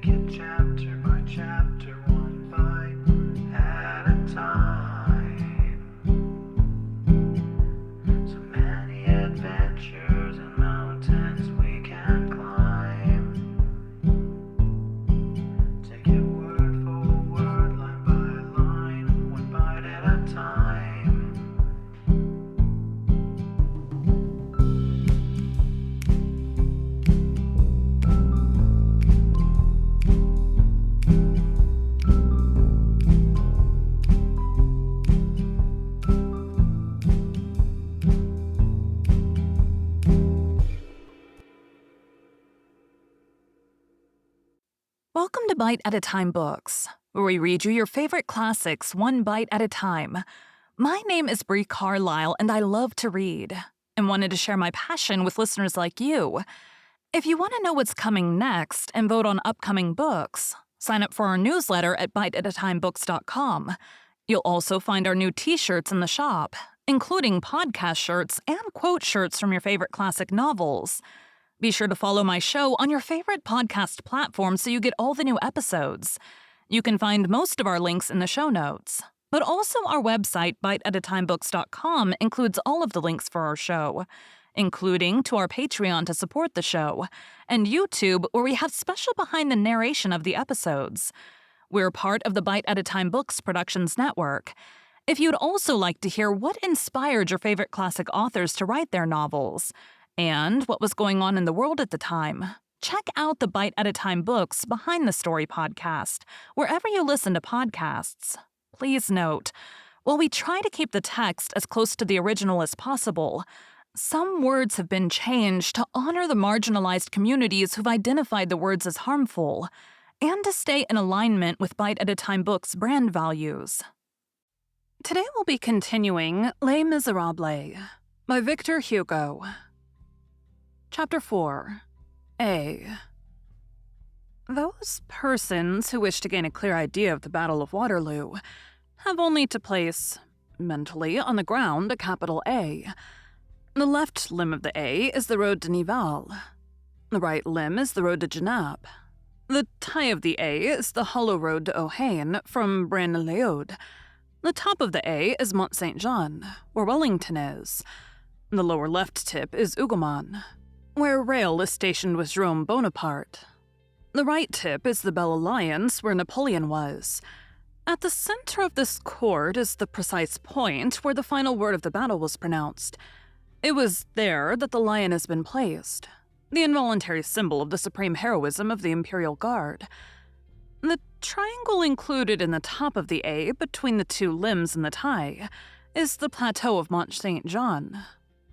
it chapter by chapter, one bite at a time. So many adventures and mountains we can climb. Take it word for word, line by line, one bite at a time. Welcome to Bite at a Time Books, where we read you your favorite classics one bite at a time. My name is Bree Carlile, and I love to read, and wanted to share my passion with listeners like you. If you want to know what's coming next and vote on upcoming books, sign up for our newsletter at biteatatimebooks.com. You'll also find our new t-shirts in the shop, including podcast shirts and quote shirts from your favorite classic novels. Be sure to follow my show on your favorite podcast platform so you get all the new episodes. You can find most of our links in the show notes, but also our website, biteatatimebooks.com, includes all of the links for our show, including to our Patreon to support the show, and YouTube, where we have special behind the narration of the episodes. We're part of the Bite at a Time Books Productions Network. If you'd also like to hear what inspired your favorite classic authors to write their novels, and what was going on in the world at the time, check out the Bite at a Time Books Behind the Story podcast, wherever you listen to podcasts. Please note, while we try to keep the text as close to the original as possible, some words have been changed to honor the marginalized communities who've identified the words as harmful, and to stay in alignment with Bite at a Time Books' brand values. Today we'll be continuing Les Miserables by Victor Hugo. Chapter 4. A. Those persons who wish to gain a clear idea of the Battle of Waterloo have only to place, mentally, on the ground a capital A. The left limb of the A is the road to Nivelles. The right limb is the road to Genappe. The tie of the A is the hollow road to Ohain from Braine-l'Alleud. The top of the A is Mont Saint-Jean, where Wellington is. The lower left tip is Hougoumont, where Rail is stationed with Jerome Bonaparte. The right tip is the Belle Alliance, where Napoleon was. At the center of this chord is the precise point where the final word of the battle was pronounced. It was there that the lion has been placed, the involuntary symbol of the supreme heroism of the Imperial Guard. The triangle included in the top of the A between the two limbs in the tie is the plateau of Mont Saint-Jean.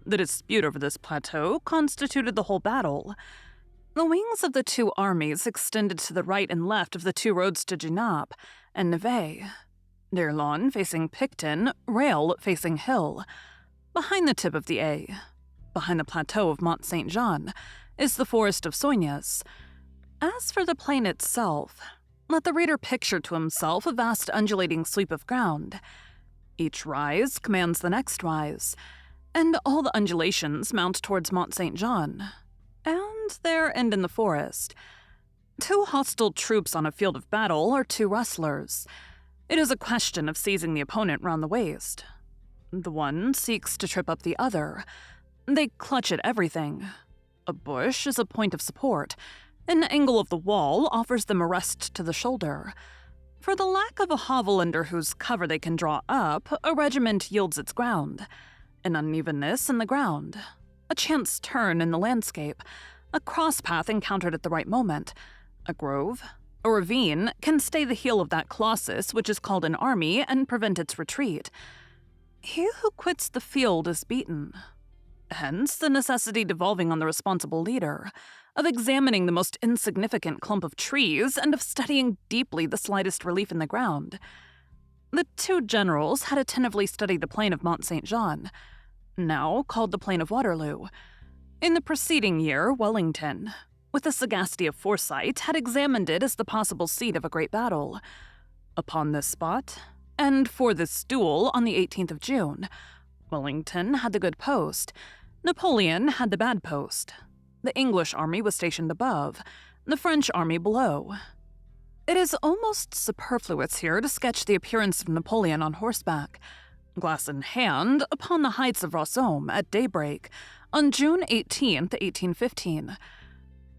The dispute over this plateau constituted the whole battle. The wings of the two armies extended to the right and left of the two roads to Genappe and Nivelles. D'Erlon facing Picton, Rail facing Hill. Behind the tip of the A, behind the plateau of Mont Saint-Jean, is the forest of Soignes. As for the plain itself, let the reader picture to himself a vast undulating sweep of ground. Each rise commands the next rise, and all the undulations mount towards Mont Saint-Jean, and there end in the forest. Two hostile troops on a field of battle are two wrestlers. It is a question of seizing the opponent round the waist. The one seeks to trip up the other. They clutch at everything. A bush is a point of support. An angle of the wall offers them a rest to the shoulder. For the lack of a hovel under whose cover they can draw up, a regiment yields its ground. An unevenness in the ground, a chance turn in the landscape, a cross-path encountered at the right moment, a grove, a ravine can stay the heel of that colossus which is called an army and prevent its retreat. He who quits the field is beaten. Hence the necessity devolving on the responsible leader, of examining the most insignificant clump of trees and of studying deeply the slightest relief in the ground. The two generals had attentively studied the plain of Mont Saint-Jean, now called the Plain of Waterloo. In the preceding year, Wellington, with the sagacity of foresight, had examined it as the possible seat of a great battle. Upon this spot, and for this duel on the 18th of June, Wellington had the good post, Napoleon had the bad post. The English army was stationed above, the French army below. It is almost superfluous here to sketch the appearance of Napoleon on horseback, glass in hand, upon the heights of Rossomme at daybreak on June 18, 1815.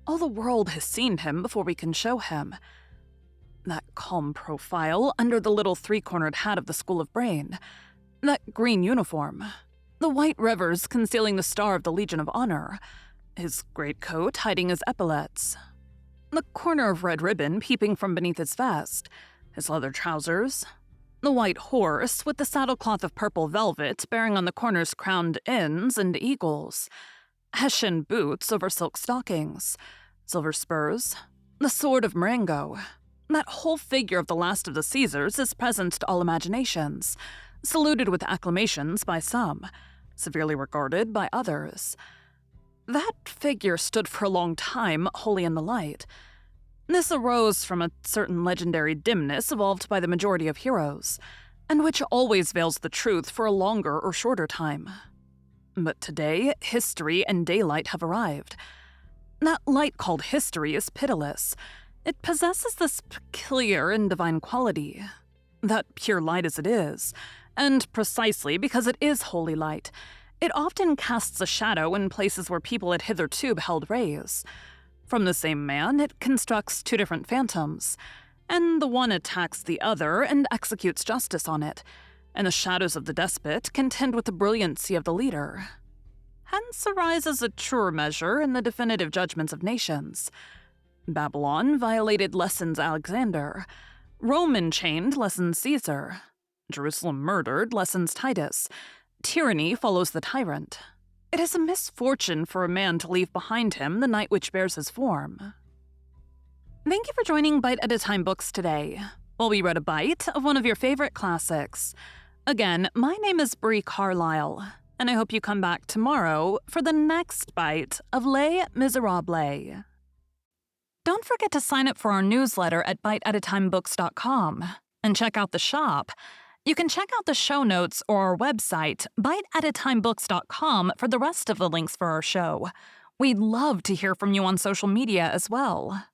All the world has seen him before we can show him. That calm profile under the little three-cornered hat of the School of Brain, that green uniform, the white revers concealing the star of the Legion of Honor, his greatcoat hiding his epaulets, the corner of red ribbon peeping from beneath his vest, his leather trousers, the white horse with the saddlecloth of purple velvet bearing on the corners crowned inns and eagles, Hessian boots over silk stockings, silver spurs, the sword of Marengo. That whole figure of the last of the Caesars is present to all imaginations, saluted with acclamations by some, severely regarded by others. That figure stood for a long time wholly in the light. This arose from a certain legendary dimness evolved by the majority of heroes, and which always veils the truth for a longer or shorter time. But today, history and daylight have arrived. That light called history is pitiless. It possesses this peculiar and divine quality, that pure light as it is, and precisely because it is holy light, it often casts a shadow in places where people had hitherto beheld rays. From the same man, it constructs two different phantoms, and the one attacks the other and executes justice on it, and the shadows of the despot contend with the brilliancy of the leader. Hence arises a truer measure in the definitive judgments of nations. Babylon violated lessons Alexander, Rome enchained lessons Caesar, Jerusalem murdered lessons Titus, tyranny follows the tyrant. It is a misfortune for a man to leave behind him the night which bears his form. Thank you for joining Bite at a Time Books today, while we read a bite of one of your favorite classics. Again, my name is Bree Carlile, and I hope you come back tomorrow for the next bite of Les Miserables. Don't forget to sign up for our newsletter at biteatatimebooks.com and check out the shop. You can check out the show notes or our website, biteatatimebooks.com, for the rest of the links for our show. We'd love to hear from you on social media as well.